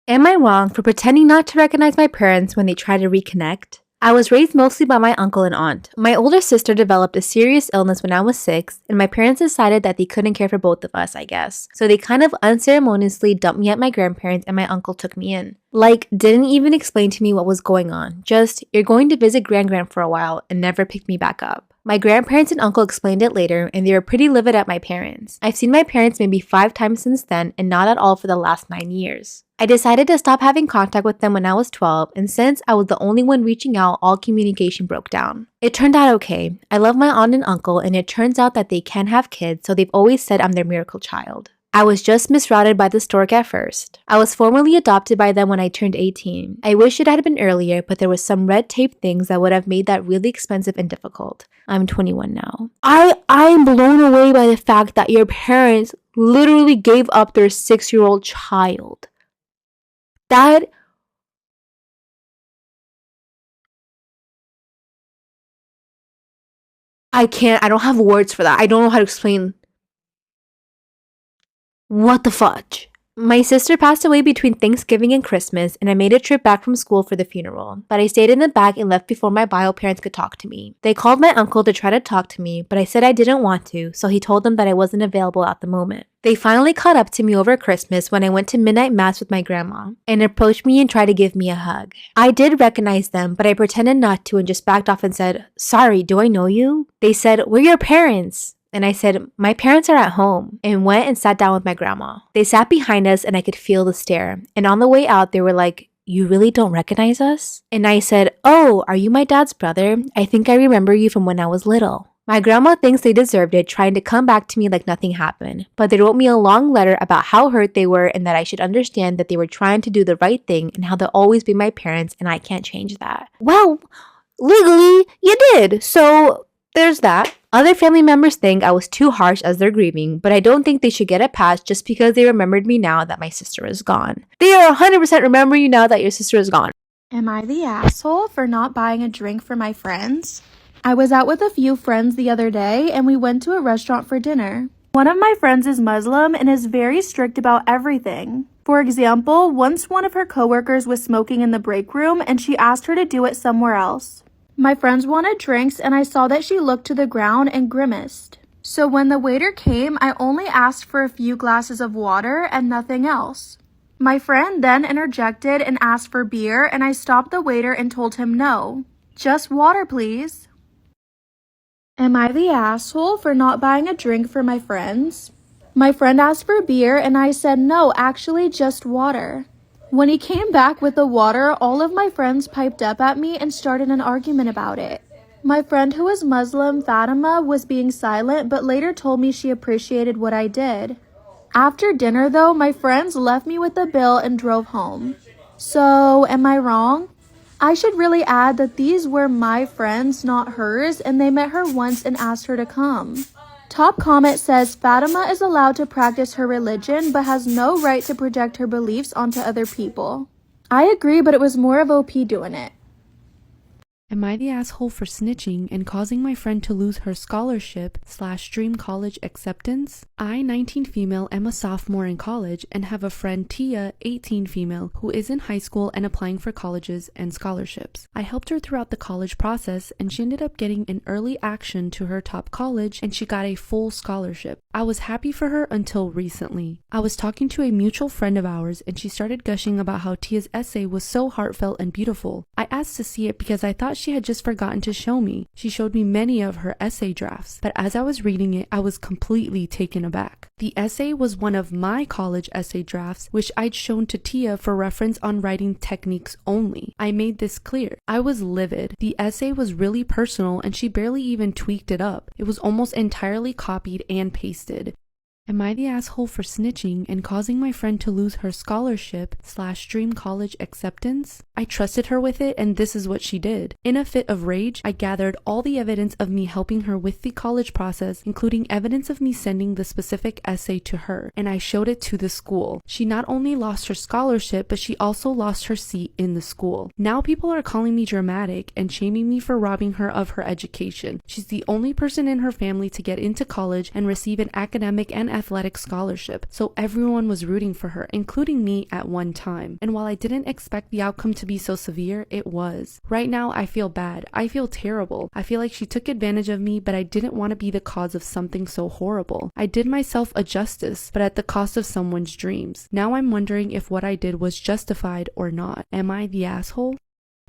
Am I wrong for pretending not to recognize my parents when they try to reconnect? I was raised mostly by my uncle and aunt. My older sister developed a serious illness when I was 6, and my parents decided that they couldn't care for both of us, I guess. So they kind of unceremoniously dumped me at my grandparents and my uncle took me in. Like, didn't even explain to me what was going on. Just, you're going to visit Gran for a while and never picked me back up. My grandparents and uncle explained it later, and they were pretty livid at my parents. I've seen my parents maybe 5 times since then, and not at all for the last 9 years. I decided to stop having contact with them when I was 12, and since I was the only one reaching out, all communication broke down. It turned out okay. I love my aunt and uncle, and it turns out that they can have kids, so they've always said I'm their miracle child. I was just misrouted by the stork at first. I was formally adopted by them when I turned 18. I wish it had been earlier, but there was some red tape things that would have made that really expensive and difficult. I'm 21 now. I'm blown away by the fact that your parents literally gave up their 6-year-old child. I don't have words for that. I don't know how to explain. What the fudge? My sister passed away between Thanksgiving and Christmas, and I made a trip back from school for the funeral. But I stayed in the back and left before my bio parents could talk to me. They called my uncle to try to talk to me, but I said I didn't want to, so he told them that I wasn't available at the moment. They finally caught up to me over Christmas when I went to midnight mass with my grandma and approached me and tried to give me a hug. I did recognize them, but I pretended not to and just backed off and said, "Sorry, do I know you?" They said, "We're your parents." And I said, "My parents are at home," and went and sat down with my grandma. They sat behind us and I could feel the stare. And on the way out, they were like, "You really don't recognize us?" And I said, "Oh, are you my dad's brother? I think I remember you from when I was little." My grandma thinks they deserved it, trying to come back to me like nothing happened. But they wrote me a long letter about how hurt they were and that I should understand that they were trying to do the right thing and how they'll always be my parents and I can't change that. Well, legally, you did. So there's that. Other family members think I was too harsh as they're grieving, but I don't think they should get a pass just because they remembered me now that my sister is gone. They are 100% remembering you now that your sister is gone. Am I the asshole for not buying a drink for my friends? I was out with a few friends the other day and we went to a restaurant for dinner. One of my friends is Muslim and is very strict about everything. For example, once one of her coworkers was smoking in the break room and she asked her to do it somewhere else. My friends wanted drinks and I saw that she looked to the ground and grimaced. So when the waiter came, I only asked for a few glasses of water and nothing else. My friend then interjected and asked for beer and I stopped the waiter and told him no. Just water, please. Am I the asshole for not buying a drink for my friends? My friend asked for beer and I said no, actually just water. When he came back with the water, all of my friends piped up at me and started an argument about it. My friend who was Muslim, Fatima, was being silent but later told me she appreciated what I did. After dinner though, my friends left me with the bill and drove home. So, am I wrong? I should really add that these were my friends, not hers, and they met her once and asked her to come. Top comment says Fatima is allowed to practice her religion but has no right to project her beliefs onto other people. I agree, but it was more of OP doing it. Am I the asshole for snitching and causing my friend to lose her scholarship/dream college acceptance? I, 19 female, am a sophomore in college and have a friend, Tia, 18 female, who is in high school and applying for colleges and scholarships. I helped her throughout the college process and she ended up getting an early action to her top college and she got a full scholarship. I was happy for her until recently. I was talking to a mutual friend of ours and she started gushing about how Tia's essay was so heartfelt and beautiful. I asked to see it because I thought she had just forgotten to show me. She showed me many of her essay drafts, but as I was reading it, I was completely taken aback. The essay was one of my college essay drafts, which I'd shown to Tia for reference on writing techniques only. I made this clear. I was livid. The essay was really personal and she barely even tweaked it up. It was almost entirely copied and pasted. Am I the asshole for snitching and causing my friend to lose her scholarship/dream college acceptance? I trusted her with it and this is what she did. In a fit of rage, I gathered all the evidence of me helping her with the college process, including evidence of me sending the specific essay to her, and I showed it to the school. She not only lost her scholarship, but she also lost her seat in the school. Now people are calling me dramatic and shaming me for robbing her of her education. She's the only person in her family to get into college and receive an academic and athletic scholarship, so everyone was rooting for her, including me at one time. And while I didn't expect the outcome to be so severe, it was. Right now, I feel bad. I feel terrible. I feel like she took advantage of me, but I didn't want to be the cause of something so horrible. I did myself a justice, but at the cost of someone's dreams. Now I'm wondering if what I did was justified or not. Am I the asshole?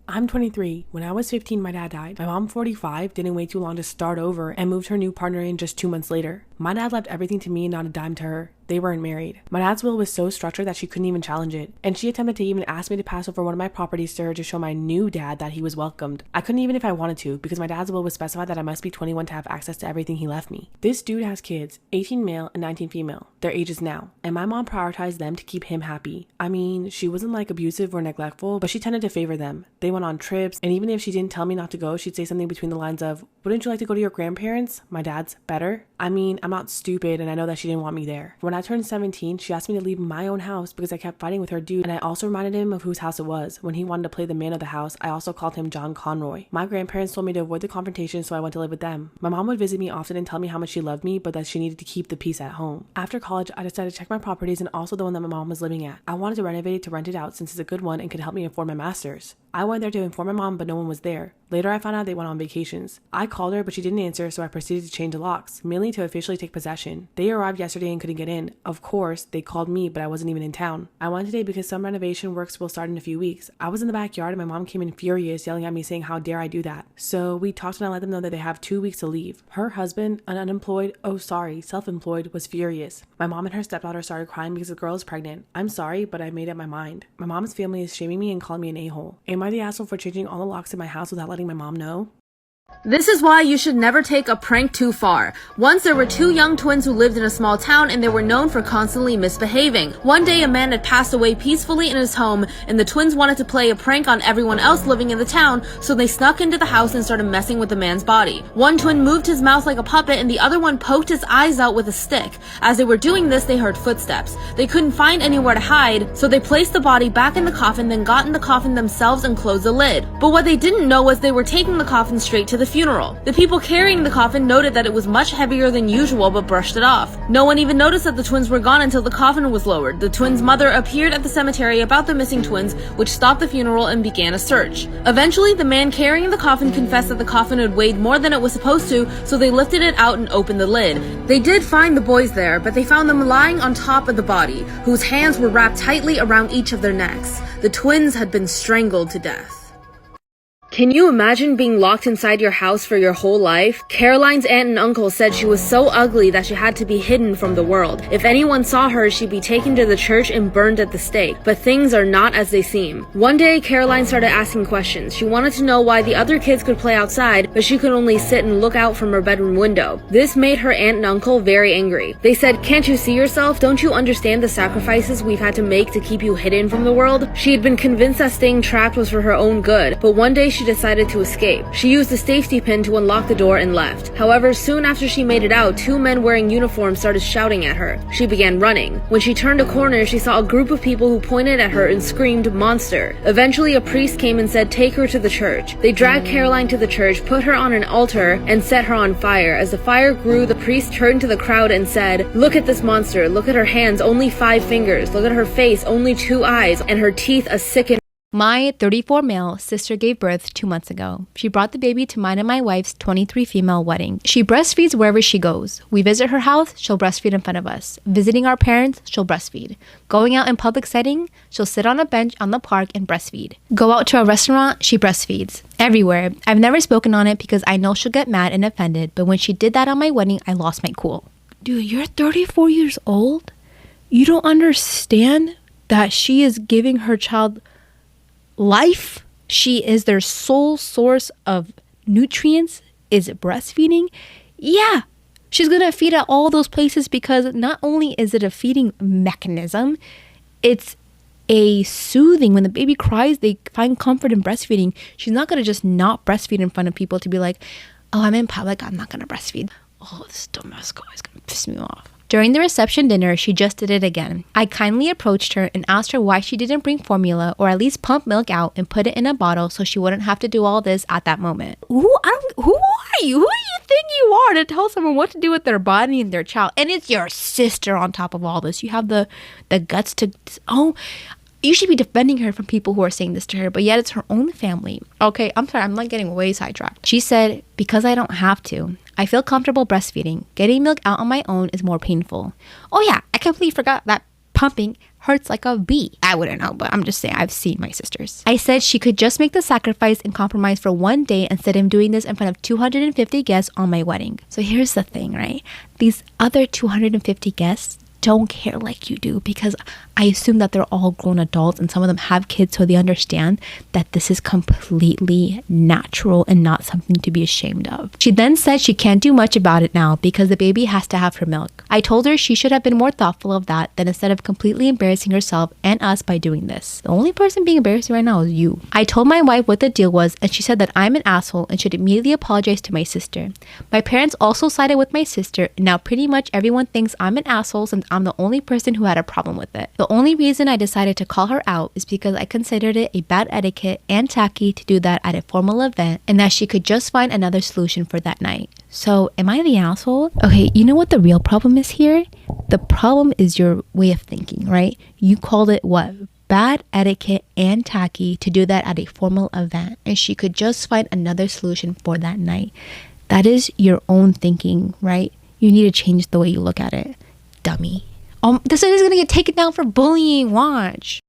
I'm 23. When I was 15, my dad died. My mom, 45, didn't wait too long to start over and moved her new partner in just 2 months later. My dad left everything to me and not a dime to her. They weren't married. My dad's will was so structured that she couldn't even challenge it, and she attempted to even ask me to pass over one of my properties to her to show my new dad that he was welcomed. I couldn't even if I wanted to, because my dad's will was specified that I must be 21 to have access to everything he left me. This dude has kids, 18 male and 19 female, their ages now, and my mom prioritized them to keep him happy. I mean, she wasn't like abusive or neglectful, but she tended to favor them. They went on trips, and even if she didn't tell me not to go, she'd say something between the lines of, "Wouldn't you like to go to your grandparents? My dad's better." I mean, I'm not stupid, and I know that she didn't want me there. When I turned 17, she asked me to leave my own house because I kept fighting with her dude, and I also reminded him of whose house it was. When he wanted to play the man of the house, I also called him John Conroy. My grandparents told me to avoid the confrontation, so I went to live with them. My mom would visit me often and tell me how much she loved me, but that she needed to keep the peace at home. After college, I decided to check my properties and also the one that my mom was living at. I wanted to renovate it to rent it out since it's a good one and could help me afford my master's. I went there to inform my mom, but no one was there. Later, I found out they went on vacations. I called her, but she didn't answer, so I proceeded to change the locks, mainly to officially take possession. They arrived yesterday and couldn't get in. Of course, they called me, but I wasn't even in town. I went today because some renovation works will start in a few weeks. I was in the backyard and my mom came in furious, yelling at me saying, "How dare I do that?" So we talked and I let them know that they have 2 weeks to leave. Her husband, an self-employed, was furious. My mom and her stepdaughter started crying because the girl is pregnant. I'm sorry, but I made up my mind. My mom's family is shaming me and calling me an a-hole. Am I the asshole for changing all the locks in my house without letting my mom know? This is why you should never take a prank too far. Once there were two young twins who lived in a small town and they were known for constantly misbehaving. One day a man had passed away peacefully in his home and the twins wanted to play a prank on everyone else living in the town, so they snuck into the house and started messing with the man's body. One twin moved his mouth like a puppet and the other one poked his eyes out with a stick. As they were doing this, they heard footsteps. They couldn't find anywhere to hide, so they placed the body back in the coffin, then got in the coffin themselves and closed the lid. But what they didn't know was they were taking the coffin straight to the funeral. The people carrying the coffin noted that it was much heavier than usual but brushed it off. No one even noticed that the twins were gone until the coffin was lowered. The twins' mother appeared at the cemetery about the missing twins, which stopped the funeral and began a search. Eventually, the man carrying the coffin confessed that the coffin had weighed more than it was supposed to, so they lifted it out and opened the lid. They did find the boys there, but they found them lying on top of the body, whose hands were wrapped tightly around each of their necks. The twins had been strangled to death. Can you imagine being locked inside your house for your whole life? Caroline's aunt and uncle said she was so ugly that she had to be hidden from the world. If anyone saw her, she'd be taken to the church and burned at the stake. But things are not as they seem. One day, Caroline started asking questions. She wanted to know why the other kids could play outside, but she could only sit and look out from her bedroom window. This made her aunt and uncle very angry. They said, "Can't you see yourself? Don't you understand the sacrifices we've had to make to keep you hidden from the world?" She had been convinced that staying trapped was for her own good, but one day she decided to escape. She used the safety pin to unlock the door and left. However, soon after she made it out, two men wearing uniforms started shouting at her. She began running. When she turned a corner, she saw a group of people who pointed at her and screamed, "Monster." Eventually, a priest came and said, "Take her to the church." They dragged Caroline to the church, put her on an altar, and set her on fire. As the fire grew, the priest turned to the crowd and said, "Look at this monster. Look at her hands, only 5 fingers. Look at her face, only 2 eyes, and her teeth a sickened." My 34 male sister gave birth 2 months ago. She brought the baby to mine and my wife's 23 female wedding. She breastfeeds wherever she goes. We visit her house, she'll breastfeed in front of us. Visiting our parents, she'll breastfeed. Going out in public setting, she'll sit on a bench on the park and breastfeed. Go out to a restaurant, she breastfeeds. Everywhere. I've never spoken on it because I know she'll get mad and offended, but when she did that on my wedding, I lost my cool. Dude, you're 34 years old? You don't understand that she is giving her child life? She is their sole source of nutrients. Is it breastfeeding? Yeah, she's gonna feed at all those places because not only is it a feeding mechanism, it's a soothing. When the baby cries, they find comfort in breastfeeding. She's not gonna just not breastfeed in front of people to be like, "Oh, I'm in public, I'm not gonna breastfeed." Oh, this dumbass guy is gonna piss me off. During the reception dinner, she just did it again. I kindly approached her and asked her why she didn't bring formula or at least pump milk out and put it in a bottle so she wouldn't have to do all this at that moment. Who are you? Who do you think you are to tell someone what to do with their body and their child? And it's your sister on top of all this. You have the guts to... Oh, you should be defending her from people who are saying this to her, but yet it's her own family. Okay, I'm sorry, I'm like getting way sidetracked. She said, because I don't have to. I feel comfortable breastfeeding. Getting milk out on my own is more painful. Oh yeah, I completely forgot that pumping hurts like a bee. I wouldn't know, but I'm just saying I've seen my sisters. I said she could just make the sacrifice and compromise for one day instead of doing this in front of 250 guests on my wedding. So here's the thing, right? These other 250 guests don't care like you do, because I assume that they're all grown adults and some of them have kids, so they understand that this is completely natural and not something to be ashamed of. She then said she can't do much about it now because the baby has to have her milk. I told her she should have been more thoughtful of that than instead of completely embarrassing herself and us by doing this. The only person being embarrassed right now is you. I told my wife what the deal was, and she said that I'm an asshole and should immediately apologize to my sister. My parents also sided with my sister, and now pretty much everyone thinks I'm an asshole since I'm the only person who had a problem with it. The only reason I decided to call her out is because I considered it a bad etiquette and tacky to do that at a formal event, and that she could just find another solution for that night. So, am I the asshole? Okay, you know what the real problem is here? The problem is your way of thinking, right? You called it what? Bad etiquette and tacky to do that at a formal event, and she could just find another solution for that night. That is your own thinking, right? You need to change the way you look at it. Dummy. This is gonna get taken down for bullying. Watch.